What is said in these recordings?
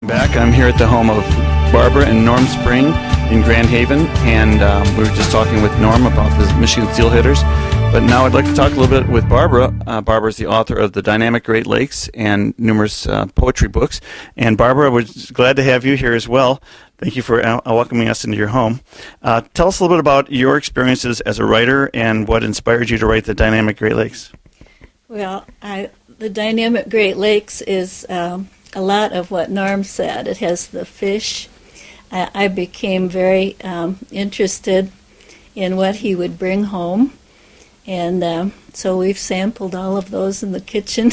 Back. I'm here at the home of Barbara and Norm Spring in Grand Haven, and we were just talking with Norm about the Michigan Steelheaders. But now I'd like to talk a little bit with Barbara. Barbara is the author of The Dynamic Great Lakes and numerous poetry books. And Barbara, we're glad to have you here as well. Thank you for welcoming us into your home. Tell us a little bit about your experiences as a writer and what inspired you to write The Dynamic Great Lakes. Well, The Dynamic Great Lakes is a lot of what Norm said. It has the fish. I became very interested in what he would bring home, and so we've sampled all of those in the kitchen.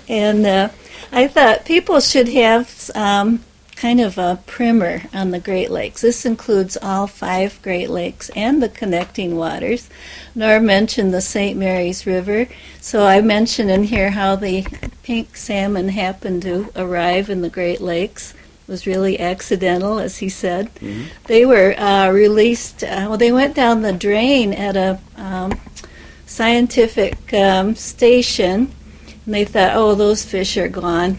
And I thought people should have kind of a primer on the Great Lakes. This includes all 5 Great Lakes and the connecting waters. Norm mentioned the St. Mary's River, so I mentioned in here how the pink salmon happened to arrive in the Great Lakes. It was really accidental, as he said. Mm-hmm. They were released, they went down the drain at a scientific station, and they thought, oh, those fish are gone.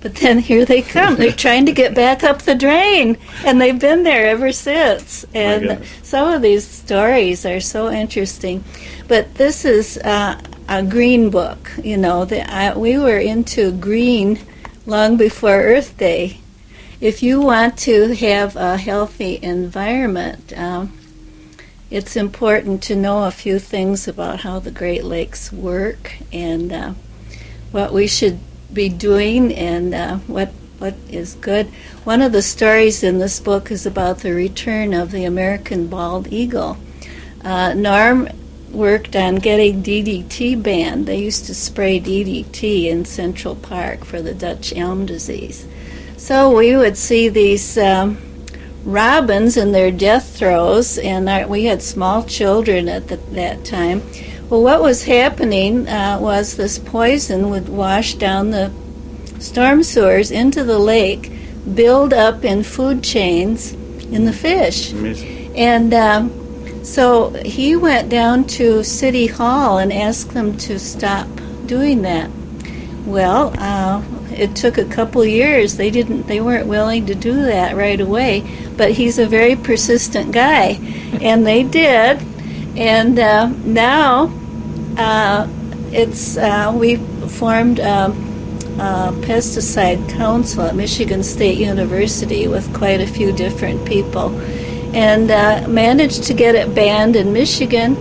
But then here they come. They're trying to get back up the drain, and they've been there ever since. And some of these stories are so interesting. But this is a green book. You know, we were into green long before Earth Day. If you want to have a healthy environment, it's important to know a few things about how the Great Lakes work and what we should be doing and what is good. One of the stories in this book is about the return of the American bald eagle. Norm worked on getting DDT banned. They used to spray DDT in Central Park for the Dutch elm disease. So we would see these robins in their death throes, and we had small children at that time. Well, what was happening was this poison would wash down the storm sewers into the lake, build up in food chains in the fish. Amazing. And so he went down to City Hall and asked them to stop doing that. Well, it took a couple years. They weren't willing to do that right away, but he's a very persistent guy, and they did. And now we formed a pesticide council at Michigan State University with quite a few different people, and managed to get it banned in Michigan.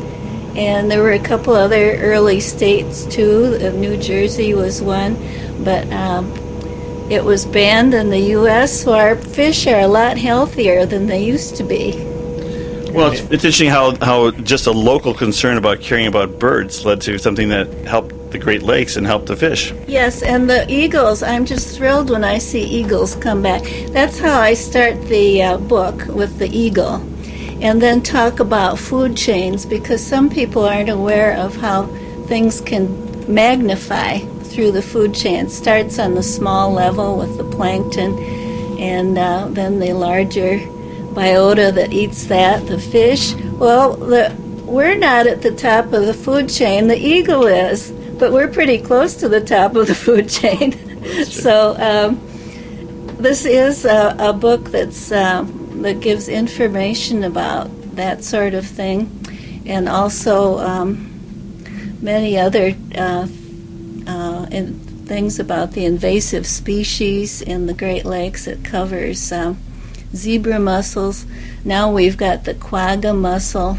And there were a couple other early states too. New Jersey was one, but it was banned in the U.S. So our fish are a lot healthier than they used to be. Well, it's interesting how just a local concern about caring about birds led to something that helped the Great Lakes and helped the fish. Yes, and the eagles, I'm just thrilled when I see eagles come back. That's how I start the book, with the eagle, and then talk about food chains, because some people aren't aware of how things can magnify through the food chain. It starts on the small level with the plankton, and then the larger biota that eats that, the fish. Well, we're not at the top of the food chain. The eagle is, but we're pretty close to the top of the food chain. So this is a book that gives information about that sort of thing, and also many other things about the invasive species in the Great Lakes. It covers zebra mussels. Now we've got the quagga mussel,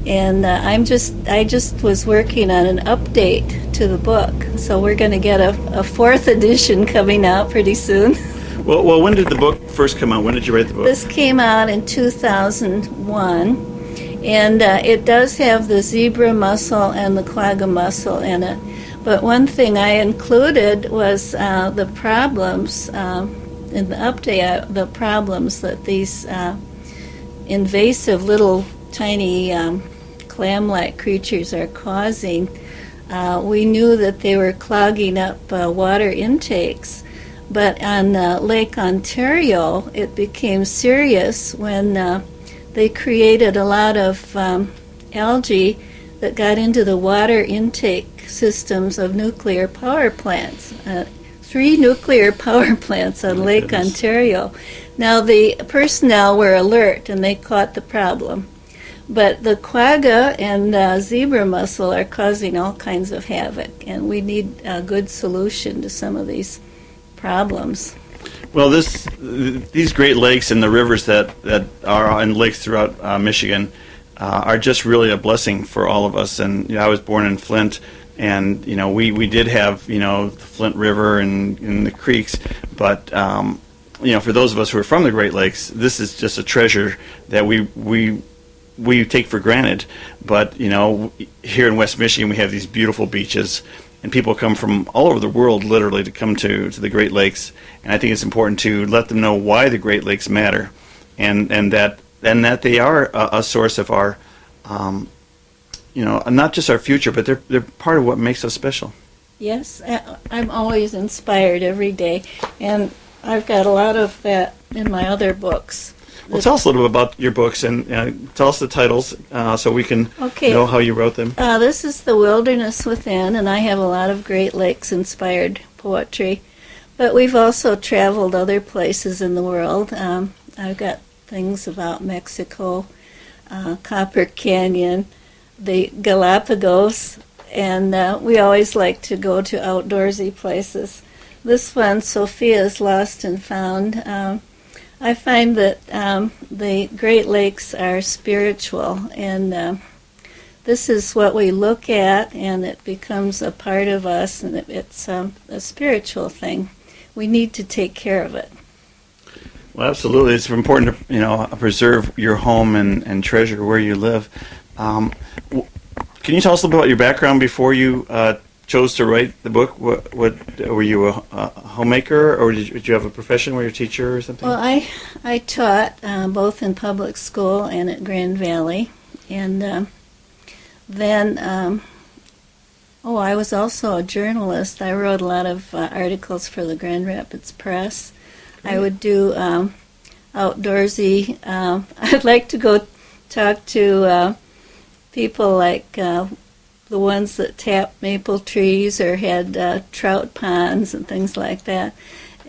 and I just was working on an update to the book, so we're going to get a 4th edition coming out pretty soon. Well, when did the book first come out? When did you write the book? This came out in 2001, and it does have the zebra mussel and the quagga mussel in it. But one thing I included was the problems in the update, the problems that these invasive little tiny clam-like creatures are causing. We knew that they were clogging up water intakes, but on Lake Ontario it became serious when they created a lot of algae that got into the water intake systems of nuclear power plants. 3 nuclear power plants on Lake Ontario. Now, the personnel were alert and they caught the problem. But the quagga and zebra mussel are causing all kinds of havoc, and we need a good solution to some of these problems. Well, these Great Lakes and the rivers that are in lakes throughout Michigan are just really a blessing for all of us. And I was born in Flint, and we did have the Flint River and the creeks, but for those of us who are from the Great Lakes, this is just a treasure that we take for granted. But here in West Michigan, we have these beautiful beaches, and people come from all over the world, literally, to come to the Great Lakes. And I think it's important to let them know why the Great Lakes matter, and that they are a source of our, not just our future, but they're part of what makes us special. Yes, I'm always inspired every day, and I've got a lot of that in my other books. Well, tell us a little bit about your books, and tell us the titles so we can know how you wrote them. This is The Wilderness Within, and I have a lot of Great Lakes-inspired poetry. But we've also traveled other places in the world. I've got things about Mexico, Copper Canyon, the Galapagos, and we always like to go to outdoorsy places. This one, Sophia's Lost and Found. I find that the Great Lakes are spiritual, and this is what we look at, and it becomes a part of us, and it's a spiritual thing. We need to take care of it. Well, absolutely. It's important to preserve your home and treasure where you live. Can you tell us a little bit about your background before you chose to write the book? What were you a homemaker, or did you have a profession? Were you a teacher or something? Well, I taught both in public school and at Grand Valley, and then I was also a journalist. I wrote a lot of articles for the Grand Rapids Press. Great. I would do outdoorsy. I'd like to go talk to people like the ones that tapped maple trees or had trout ponds and things like that,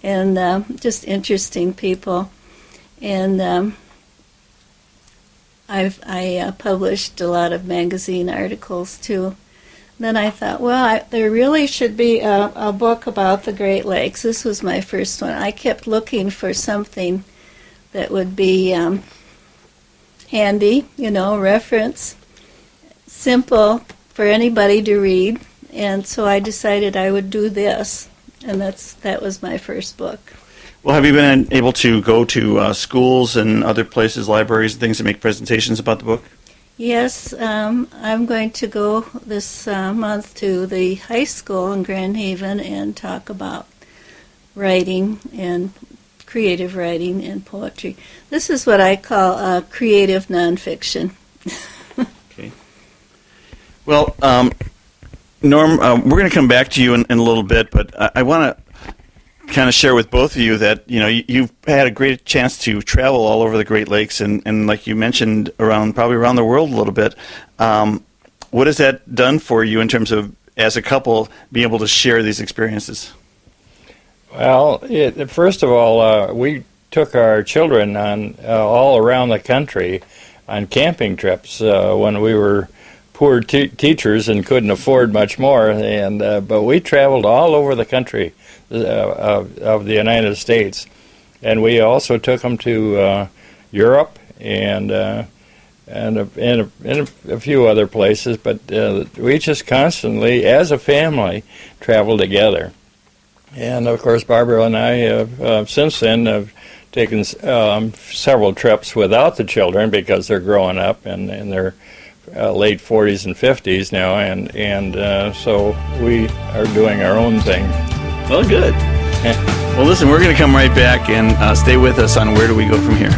and just interesting people. And I published a lot of magazine articles too. Then I thought, well, there really should be a book about the Great Lakes. This was my first one. I kept looking for something that would be handy, reference, simple, for anybody to read, and so I decided I would do this, and that was my first book. Well, have you been able to go to schools and other places, libraries and things, to make presentations about the book? Yes, I'm going to go this month to the high school in Grand Haven and talk about writing and creative writing and poetry. This is what I call creative nonfiction. Okay. Well, Norm, we're going to come back to you in a little bit, but I want to kind of share with both of you that you've had a great chance to travel all over the Great Lakes, and like you mentioned, probably around the world a little bit. What has that done for you in terms of, as a couple, being able to share these experiences? Well, first of all, we took our children on all around the country on camping trips when we were poor teachers and couldn't afford much more, but we traveled all over the country of the United States, and we also took them to Europe and a few other places, but we just constantly, as a family, traveled together. And of course, Barbara and I have since then have taken several trips without the children because they're growing up and they're late 40s and 50s now, and so we are doing our own thing. Well, good. Well, listen, we're going to come right back and stay with us on Where Do We Go From Here?